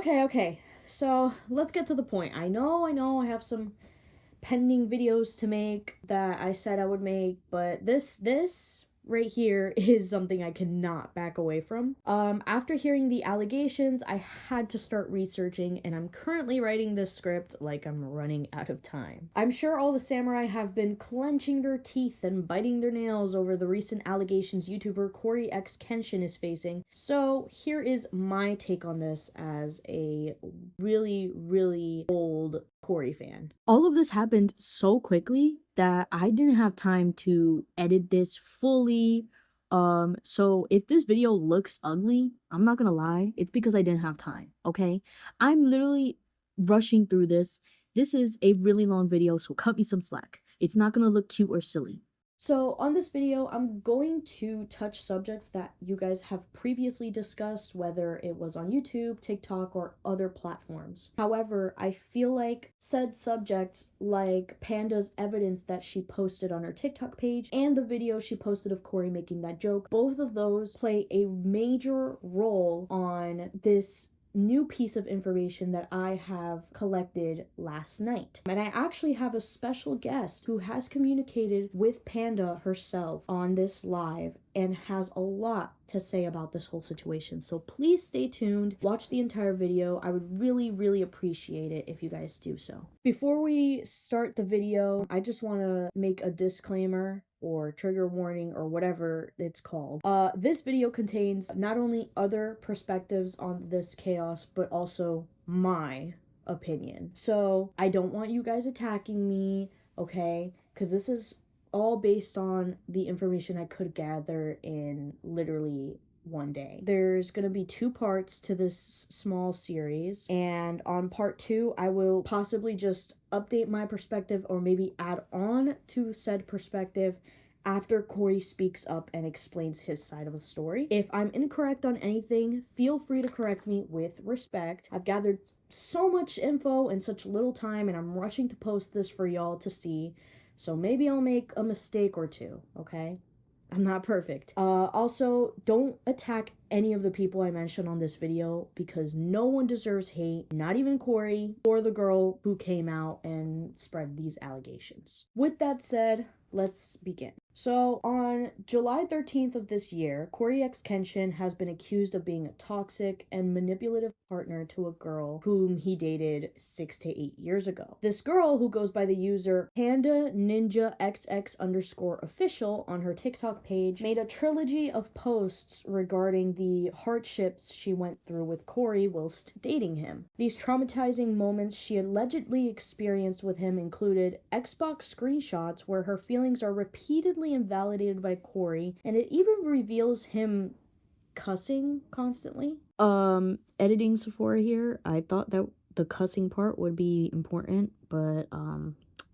Okay. So let's get to the point. I know I have some pending videos to make that I said I would make, but this right here is something I cannot back away from. After hearing the allegations, I had to start researching, and I'm currently writing this script like I'm running out of time. I'm sure all the samurai have been clenching their teeth and biting their nails over the recent allegations YouTuber Cory Kenshin is facing. So here is my take on this as a really old Cory fan. All of this happened so quickly that I didn't have time to edit this fully. So if this video looks ugly, I'm not gonna lie, it's because I didn't have time, okay? I'm literally rushing through this. This is a really long video, so cut me some slack. It's not gonna look cute or silly. So on this video, I'm going to touch subjects that you guys have previously discussed, whether it was on YouTube, TikTok, or other platforms. However, I feel like said subjects, like Panda's evidence that she posted on her TikTok page and the video she posted of Cory making that joke, both of those play a major role on this new piece of information that I have collected last night. And I actually have a special guest who has communicated with Panda herself on this live and has a lot to say about this whole situation. So please stay tuned, watch the entire video. I would really appreciate it if you guys do so. Before we start the video, I just want to make a disclaimer or trigger warning or whatever it's called. This video contains not only other perspectives on this chaos, but also my opinion. So I don't want you guys attacking me, okay? Because this is all based on the information I could gather in literally one day. There's gonna be 2 parts to this small series, and on part 2 I will possibly just update my perspective or maybe add on to said perspective after Cory speaks up and explains his side of the story. If I'm incorrect on anything, feel free to correct me with respect. I've gathered so much info in such little time, and I'm rushing to post this for y'all to see, so maybe I'll make a mistake or two, okay? I'm not perfect. Also, don't attack any of the people I mentioned on this video because no one deserves hate, not even Cory or the girl who came out and spread these allegations. With that said, let's begin. So, on July 13th of this year, Cory Kenshin has been accused of being a toxic and manipulative partner to a girl whom he dated 6 to 8 years ago. This girl, who goes by the user Panda Ninja XX_official on her TikTok page, made a trilogy of posts regarding the hardships she went through with Cory whilst dating him. These traumatizing moments she allegedly experienced with him included Xbox screenshots where her feelings are repeatedly invalidated by Cory, and it even reveals him cussing constantly. Editing Sephora here, I thought that the cussing part would be important, but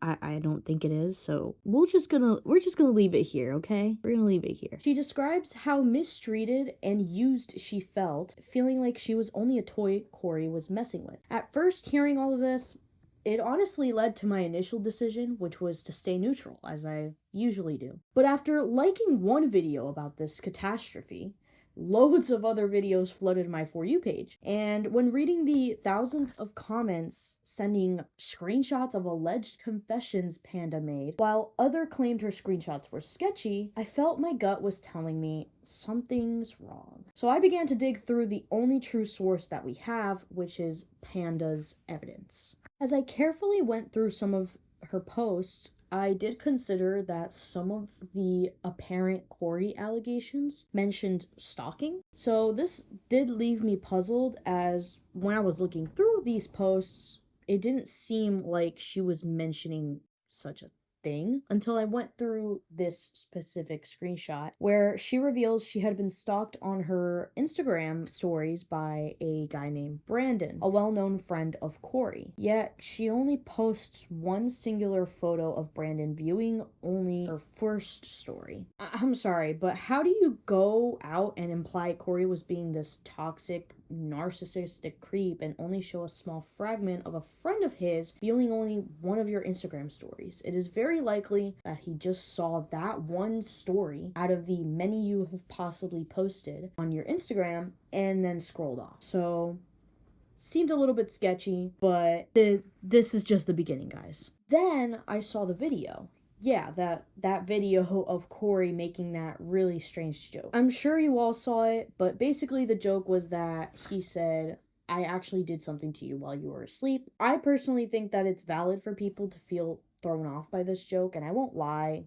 I don't think it is, so we're just gonna leave it here, okay? We're gonna leave it here. She describes how mistreated and used she felt, feeling like she was only a toy Cory was messing with. At first, hearing all of this, it honestly led to my initial decision, which was to stay neutral, as I usually do. But after liking one video about this catastrophe, loads of other videos flooded my For You page. And when reading the thousands of comments sending screenshots of alleged confessions Panda made, while other claimed her screenshots were sketchy, I felt my gut was telling me something's wrong. So I began to dig through the only true source that we have, which is Panda's evidence. As I carefully went through some of her posts, I did consider that some of the apparent Cory allegations mentioned stalking. So this did leave me puzzled, as when I was looking through these posts, it didn't seem like she was mentioning such a thing until I went through this specific screenshot where she reveals she had been stalked on her Instagram stories by a guy named Brandon, a well-known friend of Cory. Yet she only posts one singular photo of Brandon viewing only her first story. I'm sorry, but how do you go out and imply Cory was being this toxic, narcissistic creep and only show a small fragment of a friend of his viewing only one of your Instagram stories? It is very likely that he just saw that one story out of the many you have possibly posted on your Instagram and then scrolled off. So seemed a little bit sketchy, but this is just the beginning, guys. Then I saw the video. Yeah, that video of Cory making that really strange joke. I'm sure you all saw it, but basically the joke was that he said, I actually did something to you while you were asleep. I personally think that it's valid for people to feel thrown off by this joke, and I won't lie,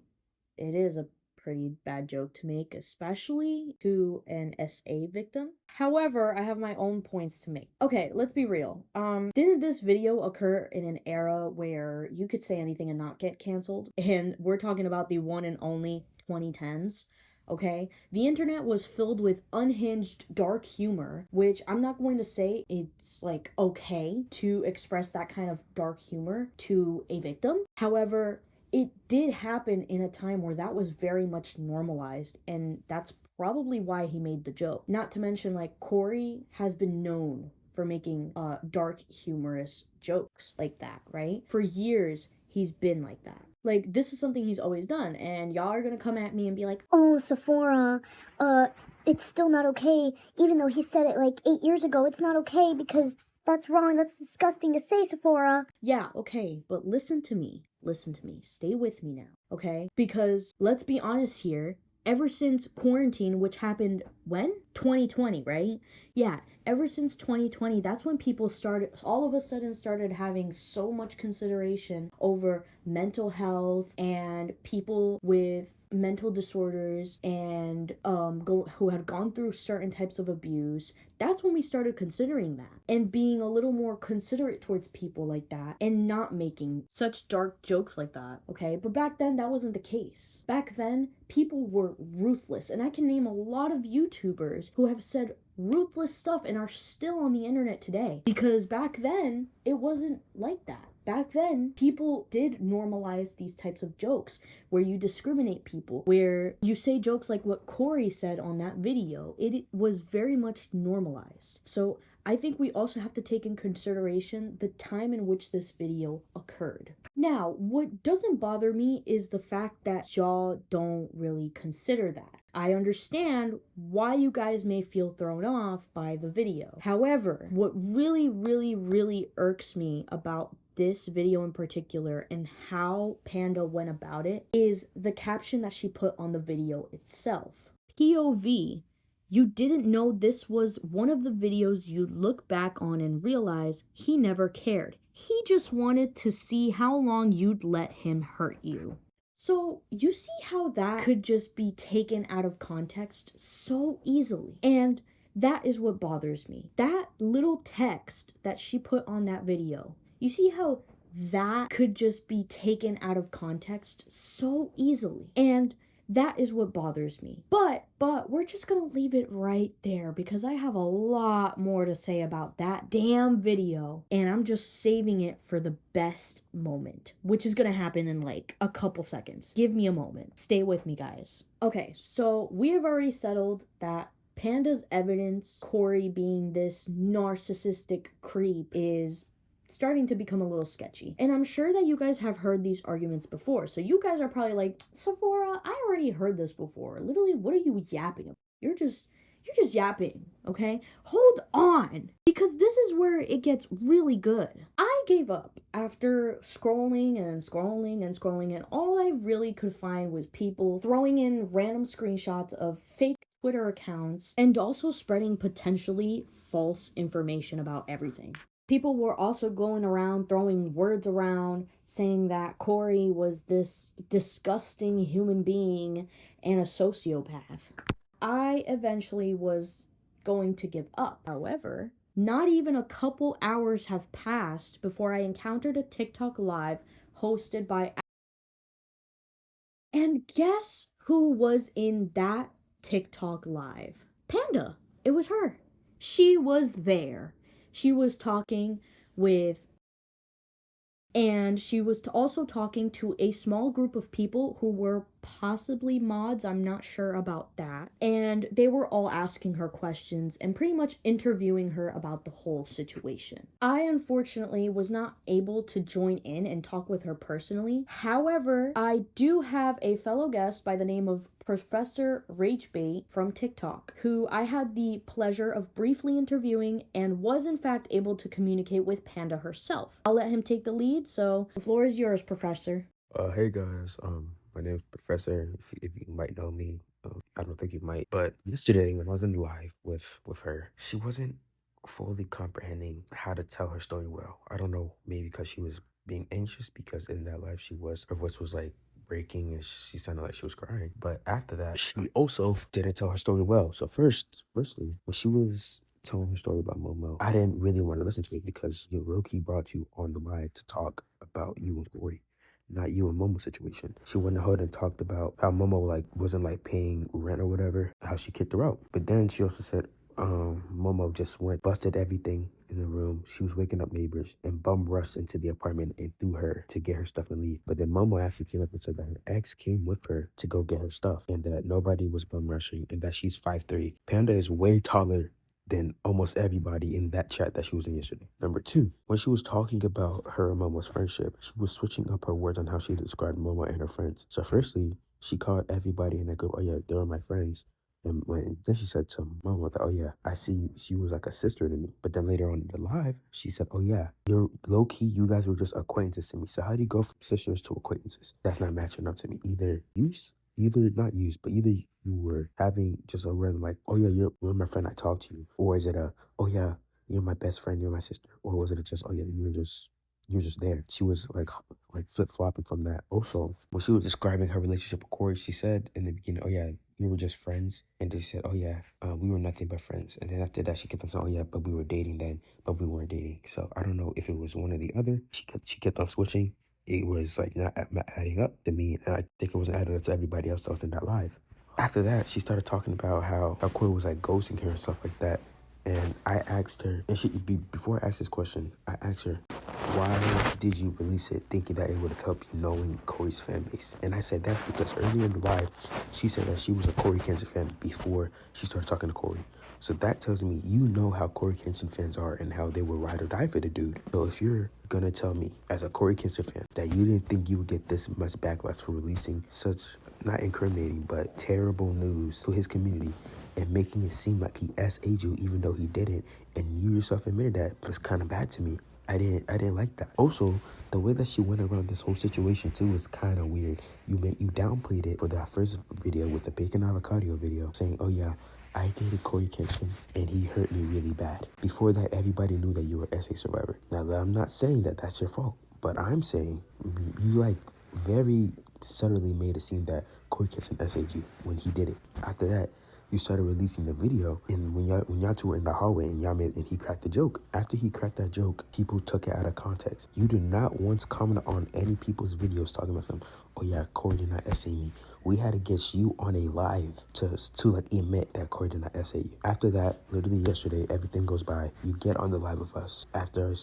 it is a pretty bad joke to make, especially to an SA victim. However, I have my own points to make. Okay, let's be real. Didn't this video occur in an era where you could say anything and not get canceled? And we're talking about the one and only 2010s. Okay, the internet was filled with unhinged dark humor, which I'm not going to say it's like okay to express that kind of dark humor to a victim. However, it did happen in a time where that was very much normalized, and that's probably why he made the joke. Not to mention, like, Cory has been known for making dark humorous jokes like that, right? For years he's been like that. Like, this is something he's always done, and y'all are gonna come at me and be like, oh, Sephora, it's still not okay, even though he said it like 8 years ago. It's not okay because that's wrong, that's disgusting to say, Sephora. Yeah, okay, but listen to me. Listen to me. Stay with me now, okay? Because let's be honest here, ever since quarantine, which happened when? 2020, right? Yeah, ever since 2020, that's when people started, all of a sudden started having so much consideration over mental health and people with mental disorders and who had gone through certain types of abuse. That's when we started considering that and being a little more considerate towards people like that and not making such dark jokes like that, okay? But back then, that wasn't the case. Back then, people were ruthless, and I can name a lot of YouTubers who have said ruthless stuff and are still on the internet today, because back then, it wasn't like that. Back then, people did normalize these types of jokes where you discriminate people, where you say jokes like what Cory said on that video. It was very much normalized. So I think we also have to take in consideration the time in which this video occurred. Now, what doesn't bother me is the fact that y'all don't really consider that. I understand why you guys may feel thrown off by the video. However, what really irks me about this video in particular and how Panda went about it is the caption that she put on the video itself. POV, you didn't know this was one of the videos you'd look back on and realize he never cared. He just wanted to see how long you'd let him hurt you. So you see how that could just be taken out of context so easily. And that is what bothers me. That little text that she put on that video, you see how that could just be taken out of context so easily. And that is what bothers me. But we're just gonna leave it right there because I have a lot more to say about that damn video, and I'm just saving it for the best moment, which is gonna happen in like a couple seconds. Give me a moment. Stay with me, guys. Okay, so we have already settled that Panda's evidence, Cory being this narcissistic creep, is starting to become a little sketchy. And I'm sure that you guys have heard these arguments before. So you guys are probably like, Sephora, I already heard this before. Literally, what are you yapping about? You're just yapping, okay? Hold on, because this is where it gets really good. I gave up after scrolling, and all I really could find was people throwing in random screenshots of fake Twitter accounts and also spreading potentially false information about everything. People were also going around throwing words around saying that Cory was this disgusting human being and a sociopath. I eventually was going to give up. However, not even a couple hours have passed before I encountered a TikTok live hosted by... And guess who was in that TikTok live? Panda. It was her. She was there. She was talking with, and she was also talking to a small group of people who were possibly mods. I'm not sure about that. And they were all asking her questions and pretty much interviewing her about the whole situation. I unfortunately was not able to join in and talk with her personally. However, I do have a fellow guest by the name of Professor Ragebait from TikTok, who I had the pleasure of briefly interviewing and was in fact able to communicate with Panda herself. I'll let him take the lead, so the floor is yours, Professor. Hey guys, my name is Professor. If you might know me, I don't think you might. But yesterday when I was in live with her, she wasn't fully comprehending how to tell her story well. I don't know, maybe because she was being anxious, because in that live her voice was like breaking and she sounded like she was crying. But after that, she also didn't tell her story well. So firstly, when she was telling her story about Momo, I didn't really want to listen to it because Roki brought you on the live to talk about you and Cory, not you and Momo's situation. She went ahead and talked about how Momo wasn't paying rent or whatever, how she kicked her out. But then she also said Momo just busted everything in the room. She was waking up neighbors and bum rushed into the apartment and threw her to get her stuff and leave. But then Momo actually came up and said that her ex came with her to go get her stuff and that nobody was bum rushing and that she's 5'3". Panda is way taller than almost everybody in that chat that she was in yesterday. Number two, when she was talking about her and Momo's friendship, she was switching up her words on how she described Momo and her friends. So firstly, she called everybody in that group, oh yeah, they were my friends. And then she said to Momo that, oh yeah, I see she was like a sister to me. But then later on in the live, she said, oh yeah, you're low-key, you guys were just acquaintances to me. So how do you go from sisters to acquaintances? That's not matching up to me. Either you were having just a random oh yeah, you're my friend, I talked to you. Or is it oh yeah, you're my best friend, you're my sister. Or was it just, oh yeah, you're just there. She was like flip-flopping from that. Also, when she was describing her relationship with Cory, she said in the beginning, oh yeah, you were just friends. And they said, oh yeah, we were nothing but friends. And then after that, she kept on saying, oh yeah, but we were dating then, but we weren't dating. So I don't know if it was one or the other. She kept on switching. It was not adding up to me, and I think it wasn't adding up to everybody else that was in that live. After that, she started talking about how Cory was ghosting her and stuff like that. And I asked her, and before I asked this question, I asked her, why did you release it thinking that it would have helped you knowing Cory's fan base? And I said that because earlier in the live, she said that she was a Cory Kenshin fan before she started talking to Cory. So that tells me you know how Cory Kenshin fans are and how they will ride or die for the dude. So if you're gonna tell me as a Cory Kenshin fan that you didn't think you would get this much backlash for releasing such, not incriminating, but terrible news to his community and making it seem like he SA'd you even though he didn't, and you yourself admitted that, was kind of bad to me. I didn't like that. Also, the way that she went around this whole situation too is kind of weird. You downplayed it for that first video with the bacon avocado video, saying, oh yeah, I dated Cory Kenshin and he hurt me really bad. Before that, everybody knew that you were SA survivor. Now, I'm not saying that that's your fault, but I'm saying you very subtly made it seem that Cory Kenshin SA'd you when he did it. After that, you started releasing the video, and when y'all two were in the hallway and he cracked the joke. After he cracked that joke, people took it out of context. You did not once comment on any people's videos talking about something. Oh yeah, Cory did not SA me. We had to get you on a live to admit that Cory did not SA you. After that, literally yesterday, everything goes by. You get on the live with us. After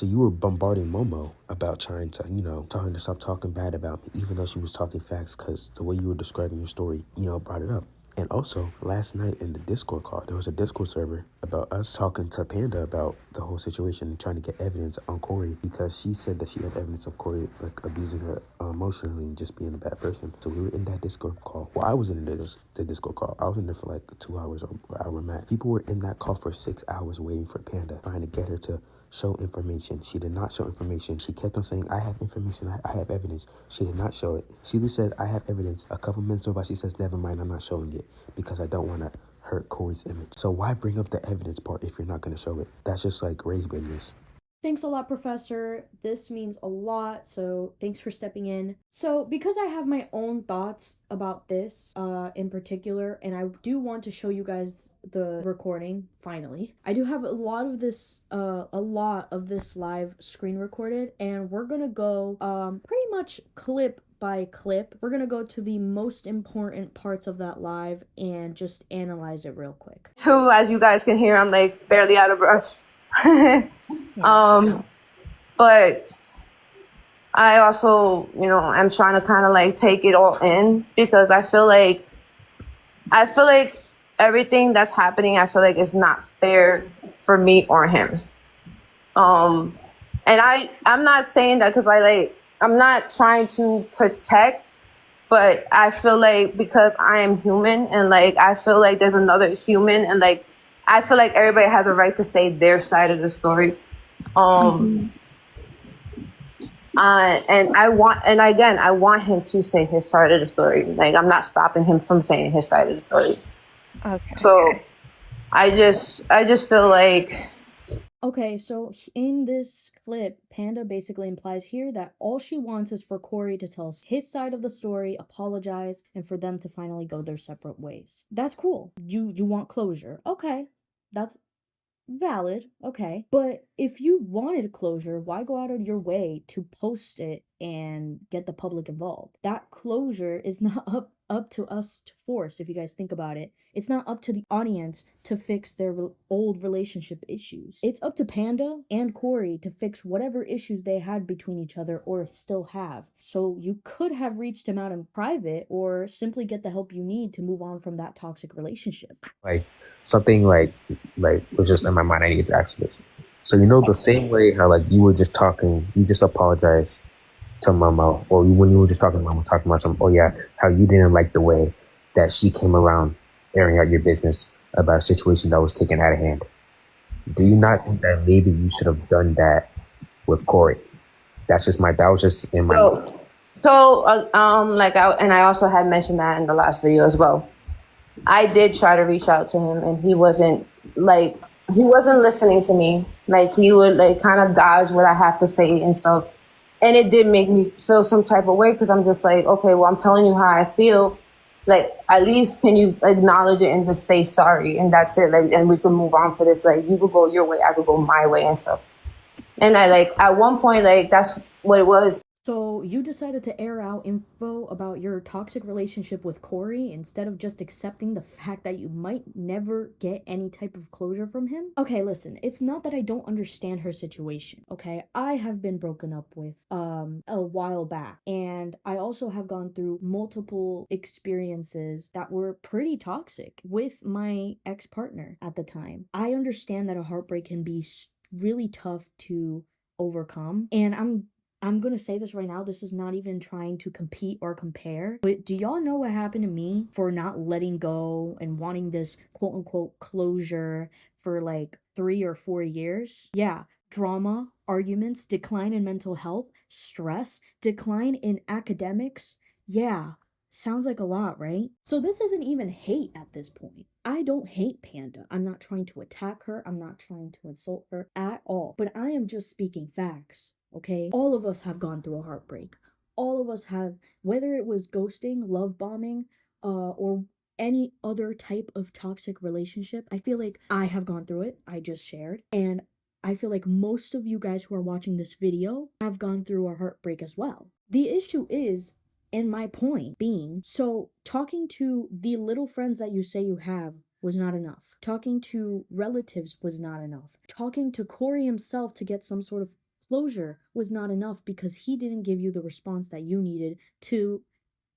you were bombarding Momo about trying to, telling her to stop talking bad about me, even though she was talking facts, because the way you were describing your story, brought it up. And also, last night in the Discord call, there was a Discord server about us talking to Panda about the whole situation and trying to get evidence on Cory, because she said that she had evidence of Cory abusing her emotionally and just being a bad person. So we were in that Discord call. Well, I was in the Discord call. I was in there for 2 hours or hour max. People were in that call for 6 hours waiting for Panda, trying to get her to show information. She did not show information. She kept on saying, I have information, I have evidence. She did not show it. She said, I have evidence. A couple minutes over, she says, never mind, I'm not showing it because I don't want to hurt Cory's image. So why bring up the evidence part if you're not going to show it? That's just raised business. Thanks a lot, Professor. This means a lot, so thanks for stepping in. So, because I have my own thoughts about this in particular, and I do want to show you guys the recording, finally. I do have a lot of this live screen recorded, and we're gonna go pretty much clip by clip. We're gonna go to the most important parts of that live and just analyze it real quick. Two, as you guys can hear, I'm barely out of breath. But I also, I'm trying to kind of take it all in, because I feel like everything that's happening, I feel like it's not fair for me or him. And I'm not saying that because I'm not trying to protect, but I feel like because I am human and like I feel like there's another human and like I feel like everybody has a right to say their side of the story. Um and I want him to say his side of the story. Like I'm not stopping him from saying his side of the story. Okay. So I just feel like Okay, so in this clip, Panda basically implies here that all she wants is for Cory to tell his side of the story, apologize, and for them to finally go their separate ways. That's cool. You want closure. Okay. That's valid. Okay. But if you wanted closure, why go out of your way to post it and get the public involved? That closure is not up to us to force. If you guys think about it, it's not up to the audience to fix their old relationship issues. It's up to Panda and Cory to fix whatever issues they had between each other or still have. So you could have reached him out in private or simply get the help you need to move on from that toxic relationship. Like something like was just in my mind. I need to ask you this. So you know the same way how like you were just talking, you just apologized to Mama, or when you were just talking to Mama, talking about some, oh yeah, how you didn't like the way that she came around airing out your business about a situation that was taken out of hand. Do you not think that maybe you should have done that with Cory? That was just in my mind. I also had mentioned that in the last video as well. I did try to reach out to him and he wasn't listening to me. Like he would like kind of dodge what I have to say and stuff. And it did make me feel some type of way because I'm just like, okay, well, I'm telling you how I feel. Like, at least can you acknowledge it and just say sorry and that's it. Like, and we can move on for this. Like, you could go your way, I could go my way and stuff. And I like at one point, like that's what it was. So you decided to air out info about your toxic relationship with Cory instead of just accepting the fact that you might never get any type of closure from him? Okay, listen, it's not that I don't understand her situation, okay? I have been broken up with a while back, and I also have gone through multiple experiences that were pretty toxic with my ex-partner at the time. I understand that a heartbreak can be really tough to overcome, and I'm gonna say this right now, this is not even trying to compete or compare, but do y'all know what happened to me for not letting go and wanting this quote unquote closure for like 3 or 4 years? Yeah, drama, arguments, decline in mental health, stress, decline in academics. Yeah, sounds like a lot, right? So this isn't even hate at this point. I don't hate Panda. I'm not trying to attack her. I'm not trying to insult her at all. But I am just speaking facts. Okay? All of us have gone through a heartbreak. All of us have, whether it was ghosting, love bombing, or any other type of toxic relationship. I feel like I have gone through it. I just shared. And I feel like most of you guys who are watching this video have gone through a heartbreak as well. The issue is, and my point being, so talking to the little friends that you say you have was not enough. Talking to relatives was not enough. Talking to Cory himself to get some sort of closure was not enough because he didn't give you the response that you needed to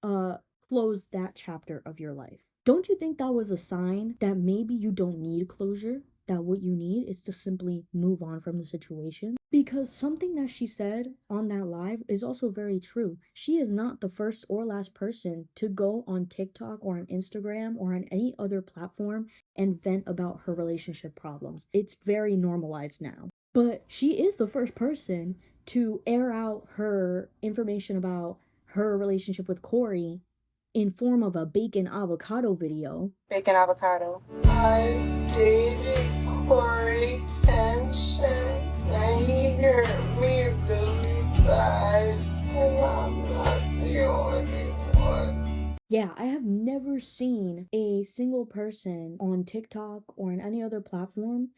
close that chapter of your life. Don't you think that was a sign that maybe you don't need closure? That what you need is to simply move on from the situation? Because something that she said on that live is also very true. She is not the first or last person to go on TikTok or on Instagram or on any other platform and vent about her relationship problems. It's very normalized now. But she is the first person to air out her information about her relationship with Cory in form of a bacon avocado video. Bacon avocado. I dated Cory and shit, and he hurt me really bad, and I'm not the only one. Yeah, I have never seen a single person on TikTok or on any other platform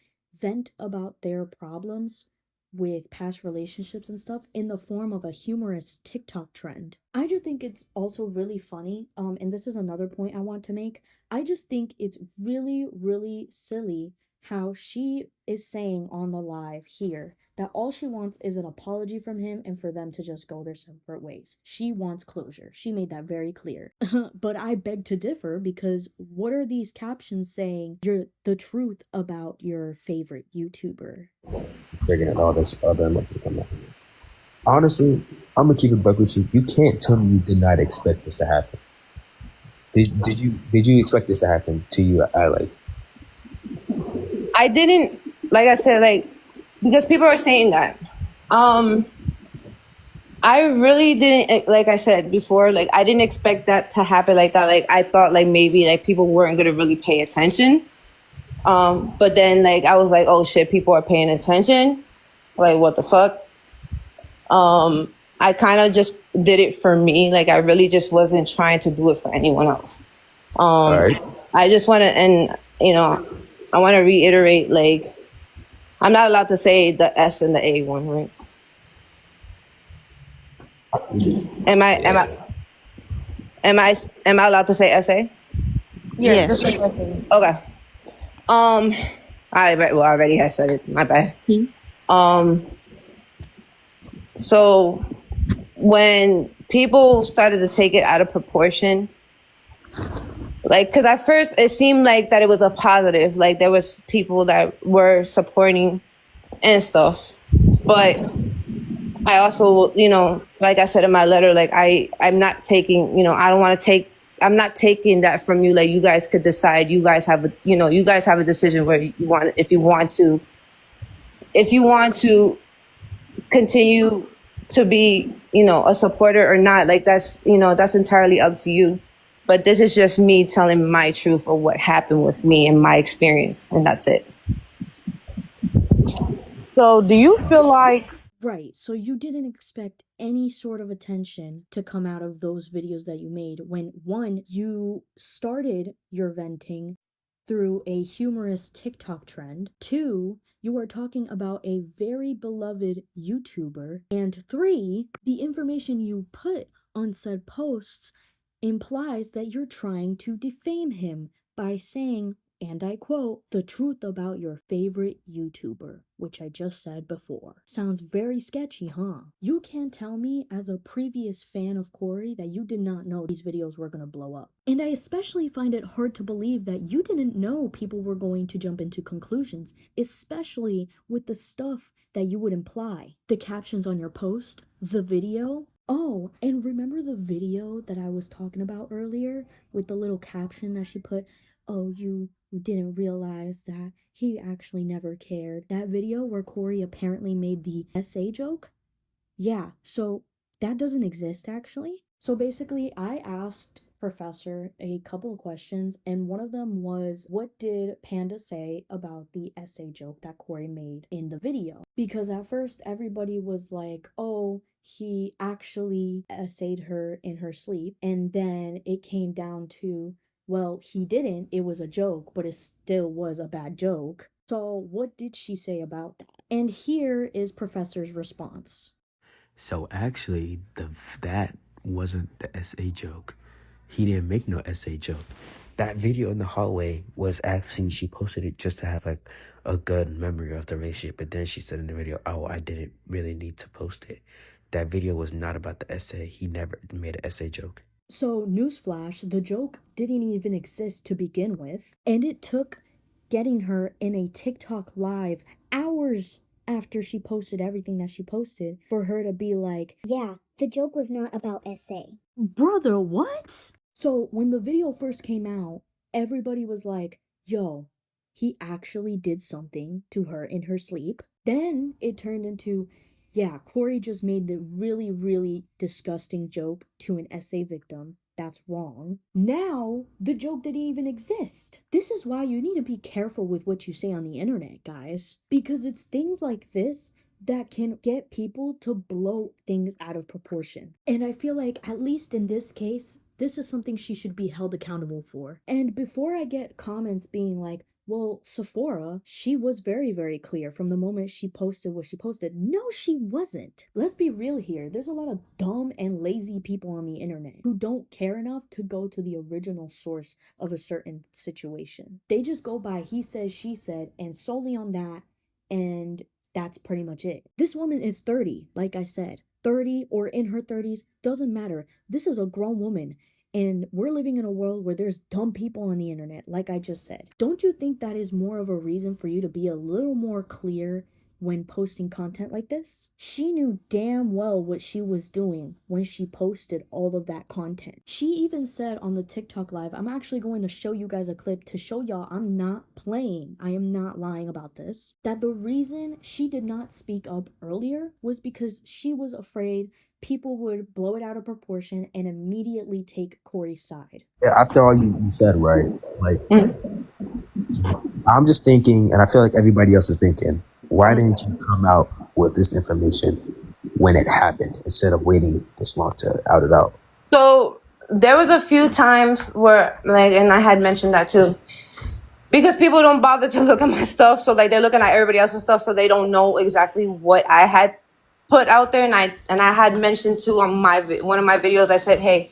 vent about their problems with past relationships and stuff in the form of a humorous TikTok trend. I just think it's also really funny, and this is another point I want to make. I just think it's really, really silly how she is saying on the live here that all she wants is an apology from him and for them to just go their separate ways. She wants closure. She made that very clear. But I beg to differ because what are these captions saying? You're the truth about your favorite YouTuber. Figuring all this other emotions come up. Honestly, I'm gonna keep it buck with you. You can't tell me you did not expect this to happen. Did you expect this to happen to you? I didn't, like I said, like, because people are saying that. I really didn't, like I said before, like, I didn't expect that to happen like that. Like, I thought, like, maybe, like, people weren't going to really pay attention. But then, like, I was like, oh, shit, people are paying attention. Like, what the fuck? I kind of just did it for me. Like, I really just wasn't trying to do it for anyone else. All right. I just want to, and, you know, I want to reiterate, like, I'm not allowed to say the S and the A one, right? Am I allowed to say SA? Yeah. Just like Okay. I already I said it. My bad. So when people started to take it out of proportion, like, because at first it seemed like that it was a positive, like there was people that were supporting and stuff, but I also, you know, like I said in my letter, like I'm not taking, you know, I don't want to take, I'm not taking that from you. Like, you guys could decide. You guys have a, you know, you guys have a decision where you want, if you want to continue to be, you know, a supporter or not. Like, that's, you know, that's entirely up to you. But this is just me telling my truth of what happened with me and my experience, and that's it. So do you feel like Right, so you didn't expect any sort of attention to come out of those videos that you made when, one, you started your venting through a humorous TikTok trend, two, you are talking about a very beloved YouTuber, and three, the information you put on said posts implies that you're trying to defame him by saying, and I quote, the truth about your favorite YouTuber, which I just said before. Sounds very sketchy, huh? You can't tell me, as a previous fan of Cory, that you did not know these videos were gonna blow up. And I especially find it hard to believe that you didn't know people were going to jump into conclusions, especially with the stuff that you would imply. The captions on your post, the video. Oh, and remember the video that I was talking about earlier with the little caption that she put, oh, you didn't realize that he actually never cared. That video where Cory apparently made the essay joke? Yeah, so that doesn't exist actually. So basically, I asked Professor a couple of questions, and one of them was, what did Panda say about the essay joke that Cory made in the video? Because at first, everybody was like, oh, he actually essayed her in her sleep, and then it came down to, well, he didn't. It was a joke, but it still was a bad joke. So, what did she say about that? And here is Professor's response. So actually, that wasn't the SA joke. He didn't make no SA joke. That video in the hallway was actually, she posted it just to have like a good memory of the relationship. But then she said in the video, oh, I didn't really need to post it. That video was not about the essay. He never made an essay joke. So, newsflash, the joke didn't even exist to begin with, and it took getting her in a TikTok live hours after she posted everything that she posted for her to be like, Yeah, the joke was not about essay. brother, what? So, when the video first came out, everybody was like, yo, he actually did something to her in her sleep. Then it turned into, yeah, Cory just made the really, really disgusting joke to an essay victim. That's wrong. Now, the joke didn't even exist. This is why you need to be careful with what you say on the internet, guys. Because it's things like this that can get people to blow things out of proportion. And I feel like, at least in this case, this is something she should be held accountable for. And before I get comments being like, well, Sephora, she was very, very clear from the moment she posted what she posted. No, she wasn't. Let's be real here. There's a lot of dumb and lazy people on the internet who don't care enough to go to the original source of a certain situation. They just go by he said, she said, and solely on that, and that's pretty much it. This woman is 30, like I said. 30 or in her 30s, doesn't matter. This is a grown woman. And we're living in a world where there's dumb people on the internet, like I just said. Don't you think that is more of a reason for you to be a little more clear when posting content like this. She knew damn well what she was doing when she posted all of that content. She even said on the TikTok live, I'm actually going to show you guys a clip to show y'all I'm not playing. I am not lying about this. That the reason she did not speak up earlier was because she was afraid people would blow it out of proportion and immediately take Cory's side. After all you said, right? Like, I'm just thinking, and I feel like everybody else is thinking, why didn't you come out with this information when it happened instead of waiting this long to out it out? So there was a few times where, like, and I had mentioned that too, because people don't bother to look at my stuff. So like they're looking at everybody else's stuff, so they don't know exactly what I had put out there. And I had mentioned too on one of my videos, I said, hey,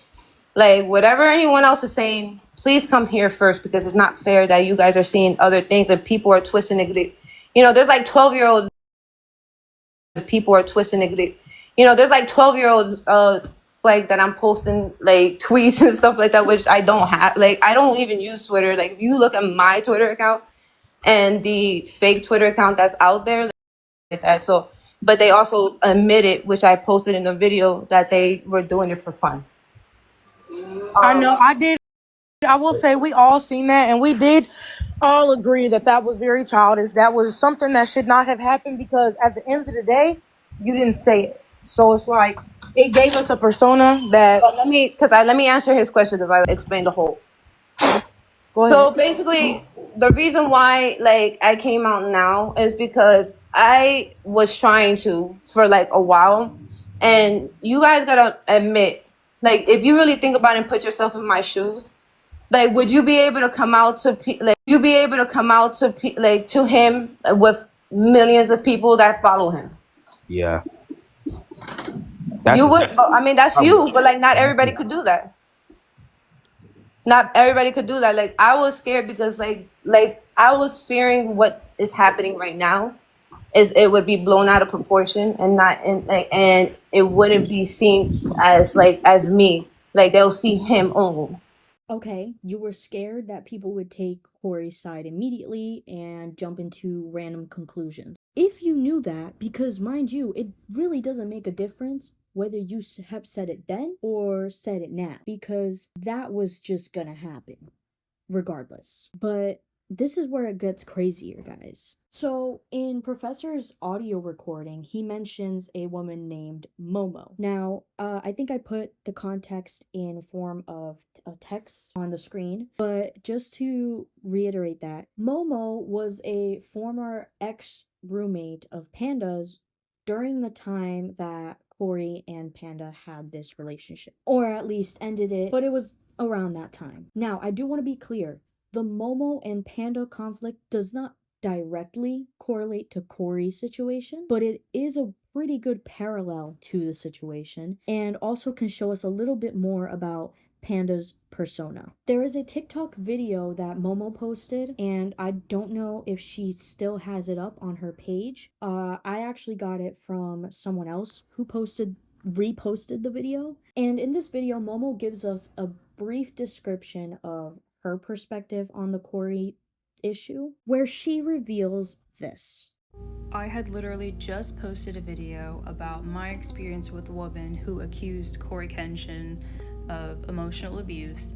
like whatever anyone else is saying, please come here first, because it's not fair that you guys are seeing other things and people are twisting it. You know, there's like 12-year-olds. People are twisting it. You know, there's like 12-year-olds like that I'm posting like tweets and stuff like that, which I don't have. Like I don't even use Twitter. Like if you look at my Twitter account and the fake Twitter account that's out there, like that. So, but they also admitted, which I posted in the video, that they were doing it for fun. I know I did. I will say we all seen that, and we did all agree that that was very childish. That was something that should not have happened, because at the end of the day, you didn't say it. So it's like it gave us a persona that. But let me answer his question, because I explained the whole. Go ahead. So basically, the reason why like I came out now is because I was trying to for like a while, and you guys gotta admit, like if you really think about it and put yourself in my shoes, like would you be able to come out to to him with millions of people that follow him? Yeah. You would. I mean, that's you, but like not everybody could do that. Not everybody could do that. Like I was scared because like I was fearing what is happening right now is it would be blown out of proportion and not in like, and it wouldn't be seen as like as me. Like they'll see him only. Okay, you were scared that people would take Cory's side immediately and jump into random conclusions. If you knew that, because mind you, it really doesn't make a difference whether you have said it then or said it now, because that was just gonna happen regardless. But this is where it gets crazier, guys. So in Professor's audio recording, he mentions a woman named Momo. Now, I think I put the context in form of a text on the screen, but just to reiterate that, Momo was a former ex-roommate of Panda's during the time that Cory and Panda had this relationship, or at least ended it, but it was around that time. Now, I do want to be clear. The Momo and Panda conflict does not directly correlate to Cory's situation, but it is a pretty good parallel to the situation and also can show us a little bit more about Panda's persona. There is a TikTok video that Momo posted, and I don't know if she still has it up on her page. I actually got it from someone else who reposted the video. And in this video, Momo gives us a brief description of her perspective on the Cory issue, where she reveals this. I had literally just posted a video about my experience with a woman who accused Cory Kenshin of emotional abuse,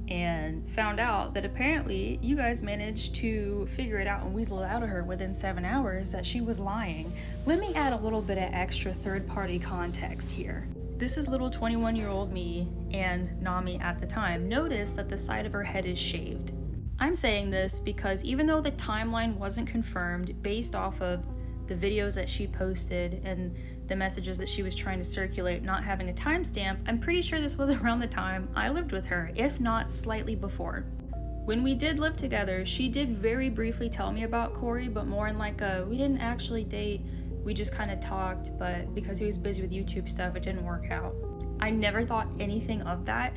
and found out that apparently you guys managed to figure it out and weasel it out of her within 7 hours that she was lying. Let me add a little bit of extra third-party context here. This is little 21-year-old me and Nami at the time noticed that the side of her head is shaved. I'm saying this because even though the timeline wasn't confirmed based off of the videos that she posted and the messages that she was trying to circulate not having a timestamp, I'm pretty sure this was around the time I lived with her, if not slightly before. When we did live together, she did very briefly tell me about Cory, but more in like we didn't actually date, we just kind of talked, but because he was busy with YouTube stuff, it didn't work out. I never thought anything of that.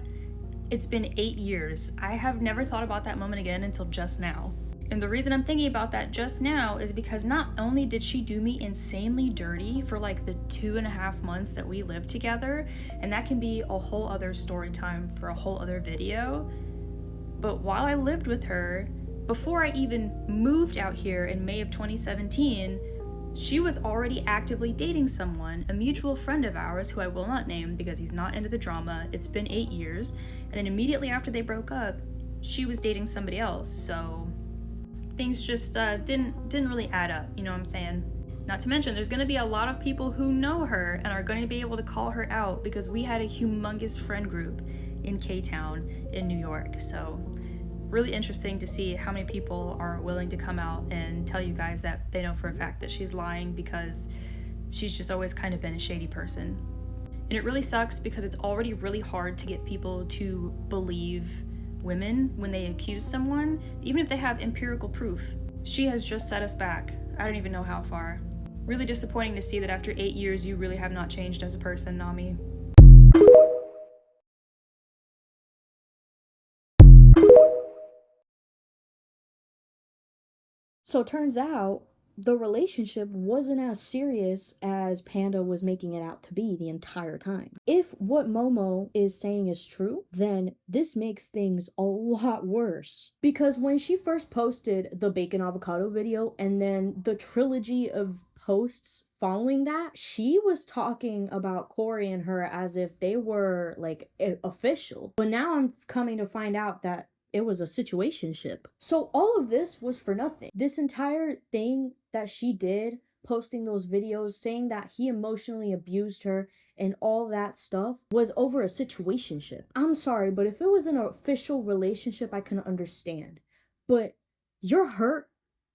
It's been 8 years. I have never thought about that moment again until just now. And the reason I'm thinking about that just now is because not only did she do me insanely dirty for like the 2.5 months that we lived together, and that can be a whole other story time for a whole other video, but while I lived with her, before I even moved out here in May of 2017, She was already actively dating someone, a mutual friend of ours who I will not name because he's not into the drama. It's been 8 years, and then immediately after they broke up, she was dating somebody else. So things just didn't really add up, you know what I'm saying? Not to mention, there's gonna be a lot of people who know her and are going to be able to call her out because we had a humongous friend group in K-Town in New York. So really interesting to see how many people are willing to come out and tell you guys that they know for a fact that she's lying because she's just always kind of been a shady person. And it really sucks because it's already really hard to get people to believe women when they accuse someone, even if they have empirical proof. She has just set us back. I don't even know how far. Really disappointing to see that after 8 years, you really have not changed as a person, Nami. So turns out the relationship wasn't as serious as Panda was making it out to be the entire time. If what Momo is saying is true, then this makes things a lot worse. Because when she first posted the bacon avocado video and then the trilogy of posts following that, she was talking about Cory and her as if they were like official. But now I'm coming to find out that it was a situationship. So all of this was for nothing. This entire thing that she did, posting those videos, saying that he emotionally abused her and all that stuff, was over a situationship. I'm sorry, but if it was an official relationship, I can understand. But you're hurt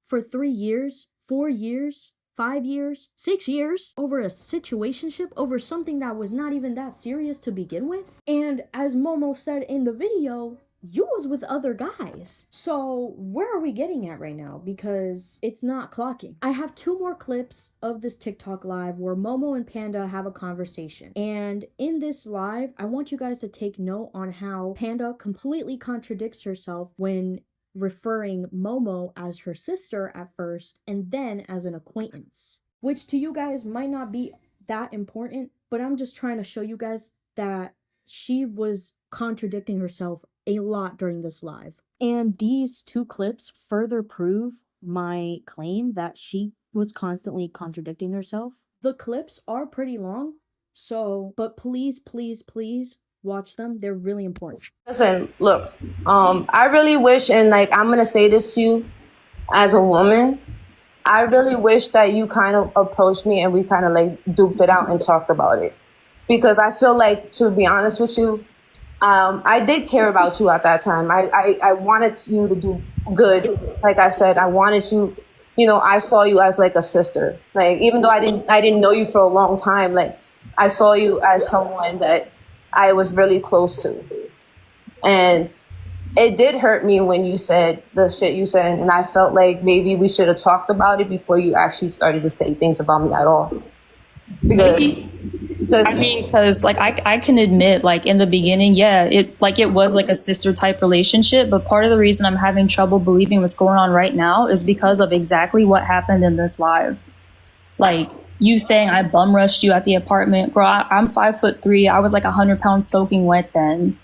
for 3 years, 4 years, 5 years, 6 years over a situationship, over something that was not even that serious to begin with. And as Momo said in the video, you was with other guys. So where are we getting at right now? Because it's not clocking. I have 2 more clips of this TikTok live where Momo and Panda have a conversation. And in this live, I want you guys to take note on how Panda completely contradicts herself when referring Momo as her sister at first and then as an acquaintance. Which to you guys might not be that important, but I'm just trying to show you guys that she was contradicting herself a lot during this live. And these 2 clips further prove my claim that she was constantly contradicting herself. The clips are pretty long, so, but please watch them. They're really important. Listen, look, I really wish, and like, I'm gonna say this to you as a woman, I really wish that you kind of approached me and we kind of like duped it out and talked about it. Because I feel like, to be honest with you, I did care about you at that time. I wanted you to do good. Like I said, I wanted you, you know, I saw you as like a sister. Like, even though I didn't know you for a long time, like I saw you as someone that I was really close to. And it did hurt me when you said the shit you said. And I felt like maybe we should have talked about it before you actually started to say things about me at all. Because like I can admit, like in the beginning, yeah, it was like a sister type relationship, but part of the reason I'm having trouble believing what's going on right now is because of exactly what happened in this live. Like you saying I bum rushed you at the apartment. Girl, I'm 5'3". I was like 100 pounds soaking wet then.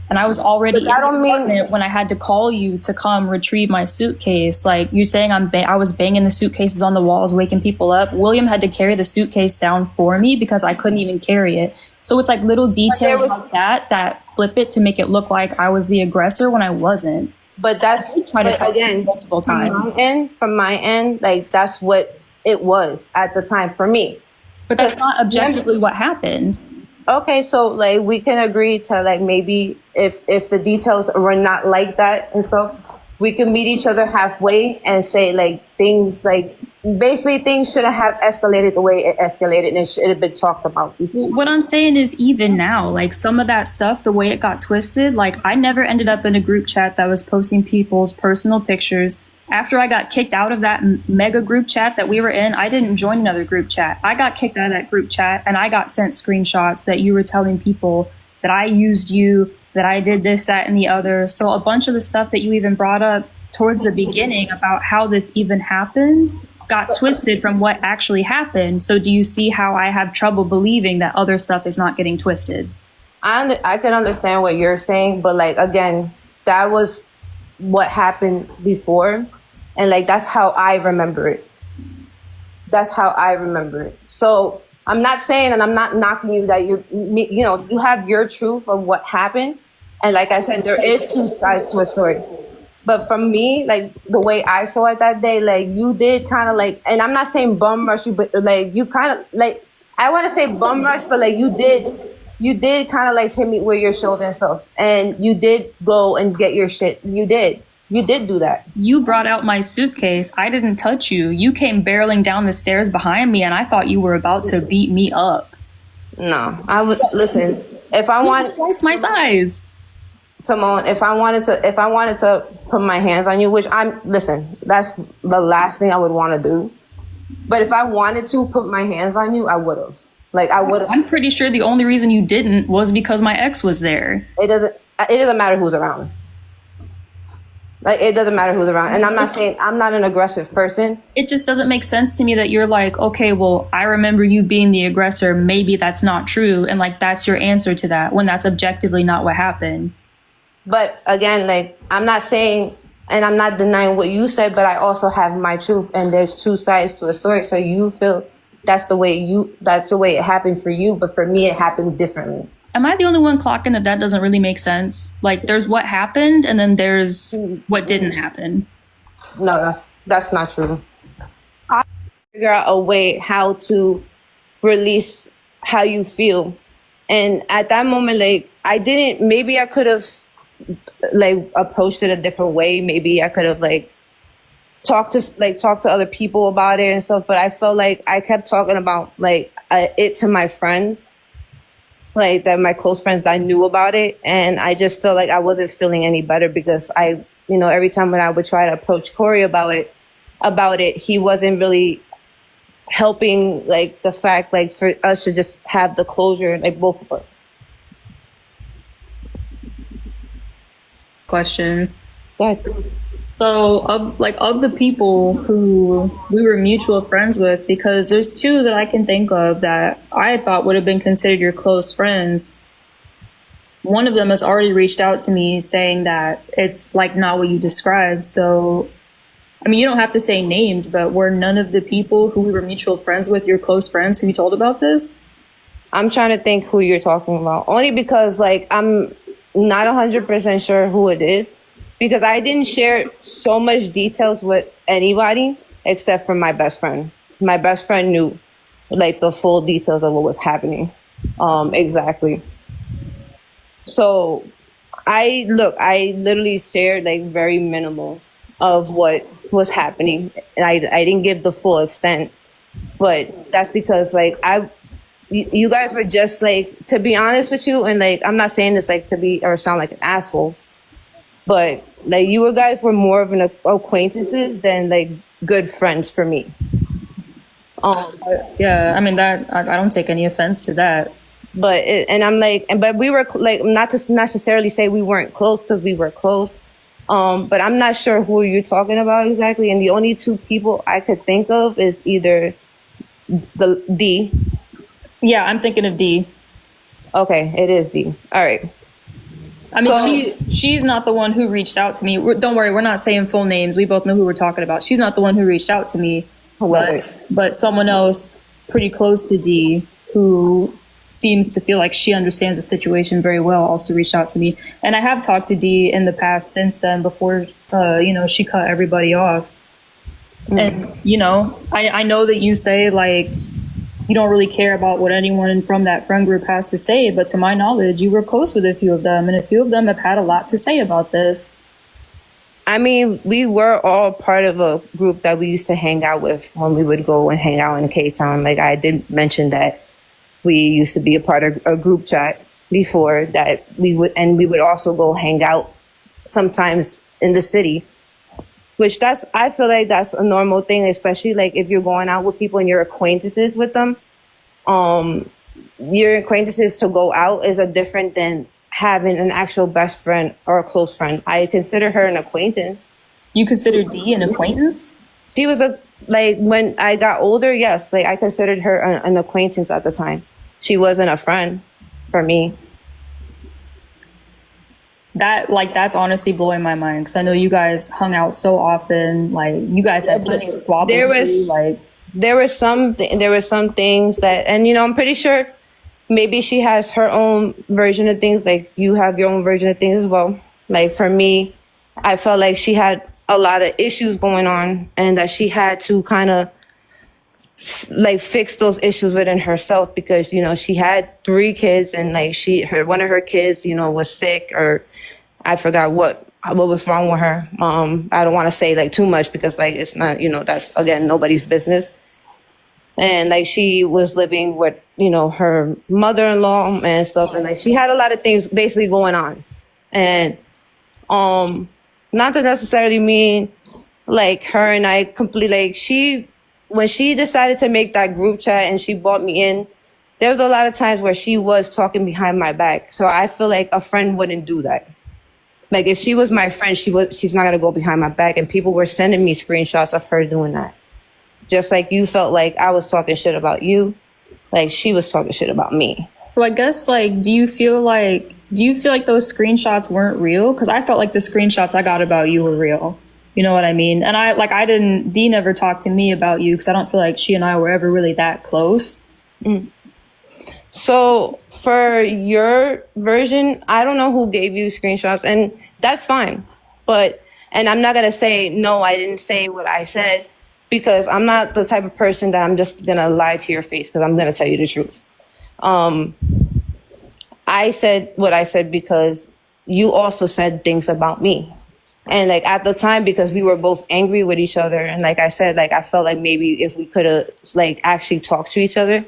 And I was already in the apartment when I had to call you to come retrieve my suitcase. Like you're saying I was banging the suitcases on the walls, waking people up. William had to carry the suitcase down for me because I couldn't even carry it. So it's like little details like that flip it to make it look like I was the aggressor when I wasn't. But that's again, multiple times. From my end, like that's what it was at the time for me. But that's not objectively what happened. Okay, so like we can agree to like maybe if the details were not like that and stuff, we can meet each other halfway and say like things like basically things shouldn't have escalated the way it escalated and it should have been talked about before. What I'm saying is even now, like some of that stuff, the way it got twisted, like I never ended up in a group chat that was posting people's personal pictures. After I got kicked out of that mega group chat that we were in, I didn't join another group chat. I got kicked out of that group chat and I got sent screenshots that you were telling people that I used you, that I did this, that, and the other. So a bunch of the stuff that you even brought up towards the beginning about how this even happened got twisted from what actually happened. So do you see how I have trouble believing that other stuff is not getting twisted? I can understand what you're saying, but like, again, that was what happened before. And like, that's how I remember it. That's how I remember it. So I'm not saying, and I'm not knocking you that you have your truth of what happened. And like I said, there is two sides to a story. But from me, like the way I saw it that day, like you did kind of like, and I'm not saying bum rush you, but like you kind of like, I want to say bum rush, but like you did kind of like hit me with your shoulder and stuff. And you did go and get your shit. You did do that. You brought out my suitcase. I didn't touch you. You came barreling down the stairs behind me, and I thought you were about to beat me up. No, I would listen. If I want twice my size, Simone, if I wanted to put my hands on you, that's the last thing I would want to do. But if I wanted to put my hands on you, I would have. Like I would have. I'm pretty sure the only reason you didn't was because my ex was there. It doesn't matter who's around. Like it doesn't matter who's around. And I'm not saying I'm not an aggressive person. It just doesn't make sense to me that you're like, okay, well, I remember you being the aggressor. Maybe that's not true. And like, that's your answer to that when that's objectively not what happened. But again, like I'm not saying, and I'm not denying what you said, but I also have my truth, and there's two sides to a story. So you feel that's the way it happened for you, but for me, it happened differently. Am I the only one clocking that doesn't really make sense? Like there's what happened and then there's what didn't happen. No, that's not true. I figure out a way how to release how you feel. And at that moment, like maybe I could have like approached it a different way. Maybe I could have like talked to other people about it and stuff. But I felt like I kept talking about like it to my friends, like that my close friends I knew about it. And I just felt like I wasn't feeling any better because every time when I would try to approach Cory about it, he wasn't really helping, like the fact like for us to just have the closure, like both of us. Question. Yeah. So of the people who we were mutual friends with, because there's two that I can think of that I thought would have been considered your close friends. One of them has already reached out to me saying that it's like not what you described. So, I mean, you don't have to say names, but were none of the people who we were mutual friends with your close friends who you told about this? I'm trying to think who you're talking about. Only because like I'm not 100% sure who it is, because I didn't share so much details with anybody except for my best friend. My best friend knew like the full details of what was happening. Exactly. So I literally shared like very minimal of what was happening. And I didn't give the full extent, but that's because like you guys were just like, to be honest with you, and like I'm not saying this like to be or sound like an asshole, but like you guys were more of an acquaintances than like good friends for me. Yeah, I mean that I don't take any offense to that. But but we were like, not to necessarily say we weren't close, because we were close. But I'm not sure who you're talking about exactly. And the only two people I could think of is either the D. Yeah, I'm thinking of D. Okay, it is D. All right. I mean, she's not the one who reached out to me. Don't worry, we're not saying full names. We both know who we're talking about. She's not the one who reached out to me, but someone else pretty close to D who seems to feel like she understands the situation very well also reached out to me. And I have talked to D in the past since then, before she cut everybody off. And I know that you say like you don't really care about what anyone from that friend group has to say, but to my knowledge, you were close with a few of them, and a few of them have had a lot to say about this. I mean, we were all part of a group that we used to hang out with when we would go and hang out in K-Town. Like I did mention that we used to be a part of a group chat before that we would also go hang out sometimes in the city, which I feel like that's a normal thing, especially like if you're going out with people and you're acquaintances with them. Your acquaintances to go out is a different than having an actual best friend or a close friend. I consider her an acquaintance. You consider D an acquaintance? She was when I got older, yes, like I considered her an acquaintance at the time. She wasn't a friend for me. That's honestly blowing my mind, because I know you guys hung out so often. Like you guys had plenty of squabbles. there were some things that, and I'm pretty sure maybe she has her own version of things, like you have your own version of things as well. Like for me, I felt like she had a lot of issues going on, and that she had to kind of like fix those issues within herself, because she had 3 kids, and like one of her kids was sick, or I forgot what was wrong with her. I don't want to say like too much, because like it's not, that's again nobody's business. And like she was living with her mother-in-law and stuff, and like she had a lot of things basically going on. And not to necessarily mean like her and I completely, like when she decided to make that group chat and she brought me in, there was a lot of times where she was talking behind my back. So I feel like a friend wouldn't do that. Like if she was my friend, she's not gonna go behind my back. And people were sending me screenshots of her doing that. Just like you felt like I was talking shit about you, like she was talking shit about me. So I guess like, do you feel like those screenshots weren't real? Because I felt like the screenshots I got about you were real. You know what I mean? And Dee never talked to me about you, because I don't feel like she and I were ever really that close. So for your version, I don't know who gave you screenshots, and that's fine. And I'm not going to say, no, I didn't say what I said, because I'm not the type of person that I'm just going to lie to your face, because I'm going to tell you the truth. I said what I said because you also said things about me. And like at the time, because we were both angry with each other, and like I said, like I felt like maybe if we could have like actually talked to each other,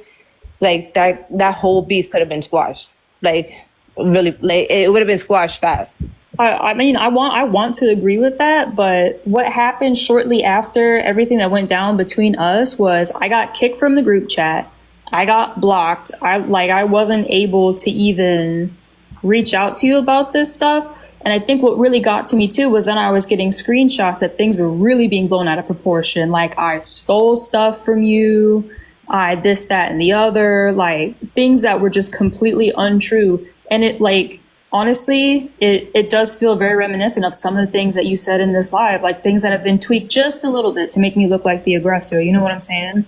like that whole beef could have been squashed. Like really, like it would have been squashed fast. I mean, I want to agree with that, but what happened shortly after everything that went down between us was I got kicked from the group chat. I got blocked. I wasn't able to even reach out to you about this stuff. And I think what really got to me too was then I was getting screenshots that things were really being blown out of proportion. Like I stole stuff from you. I this, that, and the other, like things that were just completely untrue. And it like, honestly, it does feel very reminiscent of some of the things that you said in this live, like things that have been tweaked just a little bit to make me look like the aggressor. You know what I'm saying?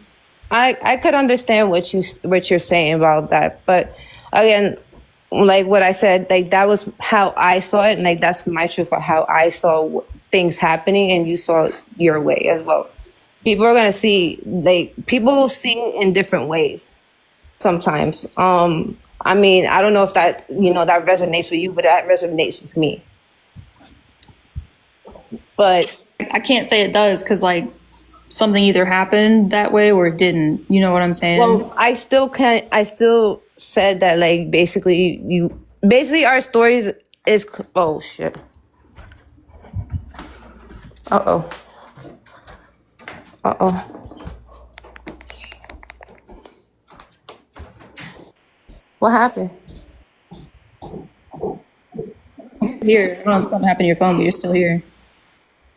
I could understand what you're saying about that. But again, like what I said, like that was how I saw it. And like, that's my truth for how I saw things happening, and you saw it your way as well. People are going to see, like people see in different ways sometimes. I mean, I don't know if that, that resonates with you, but that resonates with me. But I can't say it does, because like something either happened that way or it didn't. You know what I'm saying? Well, I still said that like basically our stories is, oh shit. Uh-oh. What happened? Here, I don't know if something happened to your phone, but you're still here.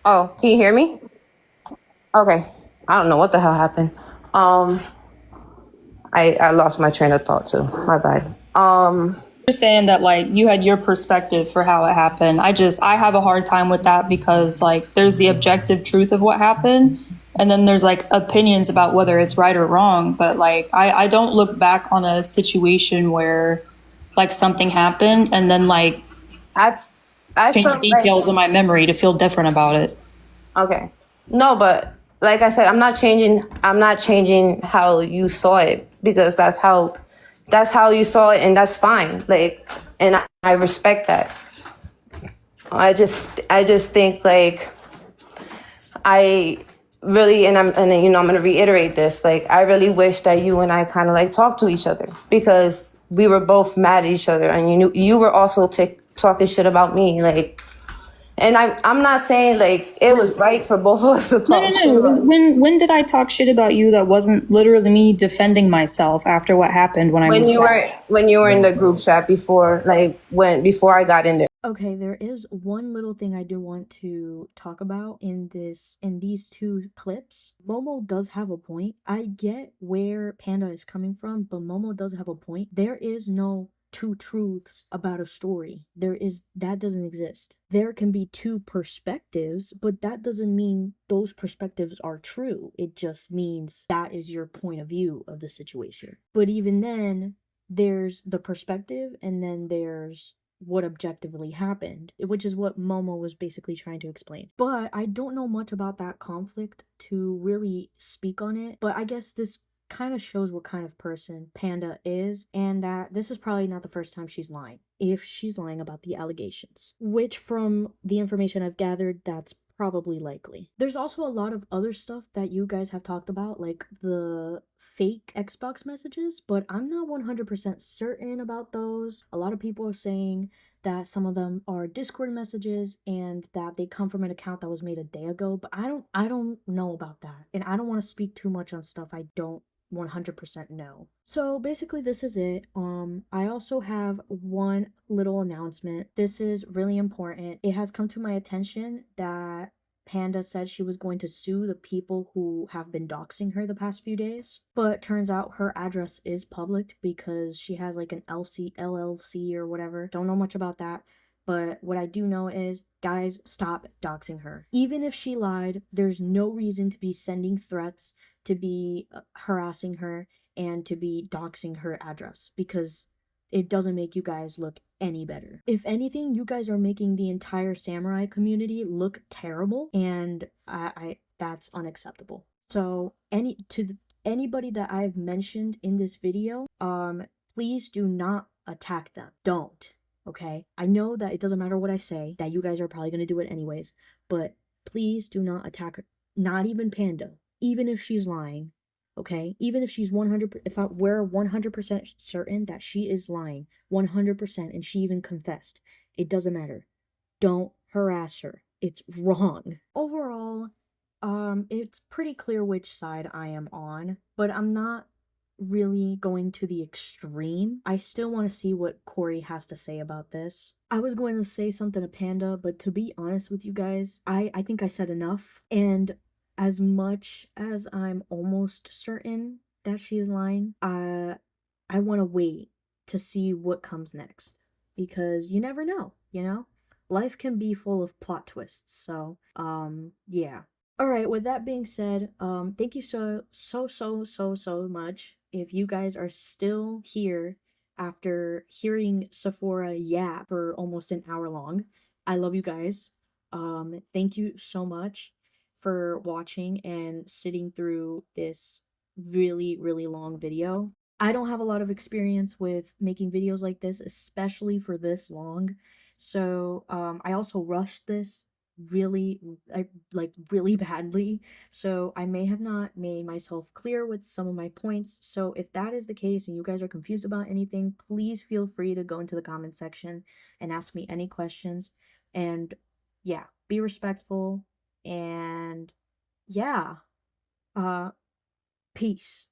Oh, can you hear me? Okay. I don't know what the hell happened. I lost my train of thought too. My bad. You're saying that like you had your perspective for how it happened. I have a hard time with that, because like there's the objective truth of what happened, and then there's like opinions about whether it's right or wrong. But like I don't look back on a situation where like something happened and then like I change details in my memory to feel different about it. Okay. No, but like I said, I'm not changing how you saw it, because that's how you saw it, and that's fine. Like, and I respect that. I just think like I really, and I'm going to reiterate this. Like, I really wish that you and I kind of like talked to each other, because we were both mad at each other, and you were also talking shit about me. Like, and I'm not saying like it was right for both of us to talk shit about you. When did I talk shit about you that wasn't literally me defending myself after what happened when you were in the group chat before I got in there? Okay, there is one little thing I do want to talk about in these two clips. Momo does have a point. I get where Panda is coming from, but Momo does have a point. There is no two truths about a story. That doesn't exist. There can be two perspectives, but that doesn't mean those perspectives are true. It just means that is your point of view of the situation. But even then, there's the perspective, and then there's what objectively happened, which is what Momo was basically trying to explain. But I don't know much about that conflict to really speak on it, but I guess this kind of shows what kind of person Panda is, and that this is probably not the first time she's lying, if she's lying about the allegations, which from the information I've gathered, that's probably likely. There's also a lot of other stuff that you guys have talked about, like the fake Xbox messages, but I'm not 100% certain about those. A lot of people are saying that some of them are Discord messages and that they come from an account that was made a day ago, but I don't know about that. And I don't want to speak too much on stuff I don't 100% know. So basically this is it. I also have one little announcement. This is really important. It has come to my attention that Panda said she was going to sue the people who have been doxing her the past few days, but turns out her address is public because she has like an LLC or whatever. Don't know much about that. But what I do know is, guys, stop doxing her. Even if she lied, there's no reason to be sending threats, to be harassing her, and to be doxing her address, because it doesn't make you guys look any better. If anything, you guys are making the entire samurai community look terrible, and I that's unacceptable. So anybody that I've mentioned in this video, please do not attack them. Don't. Okay? I know that it doesn't matter what I say, that you guys are probably going to do it anyways, but please do not attack her. Not even Panda. Even if she's lying, okay? Even if she's we're 100% certain that she is lying, 100%, and she even confessed, it doesn't matter. Don't harass her. It's wrong. Overall, it's pretty clear which side I am on, but I'm not really going to the extreme. I still want to see what Cory has to say about this. I was going to say something to Panda, but to be honest with you guys, I think I said enough. And as much as I'm almost certain that she is lying, I want to wait to see what comes next, because you never know, you know? Life can be full of plot twists, so, yeah. Alright, with that being said, thank you so much. If you guys are still here after hearing Sephora yap for almost an hour long, I love you guys. Thank you so much for watching and sitting through this really, really long video. I don't have a lot of experience with making videos like this, especially for this long. So, I also rushed this really badly, so I may have not made myself clear with some of my points. So if that is the case and you guys are confused about anything, please feel free to go into the comment section and ask me any questions. And yeah, be respectful, and yeah, peace.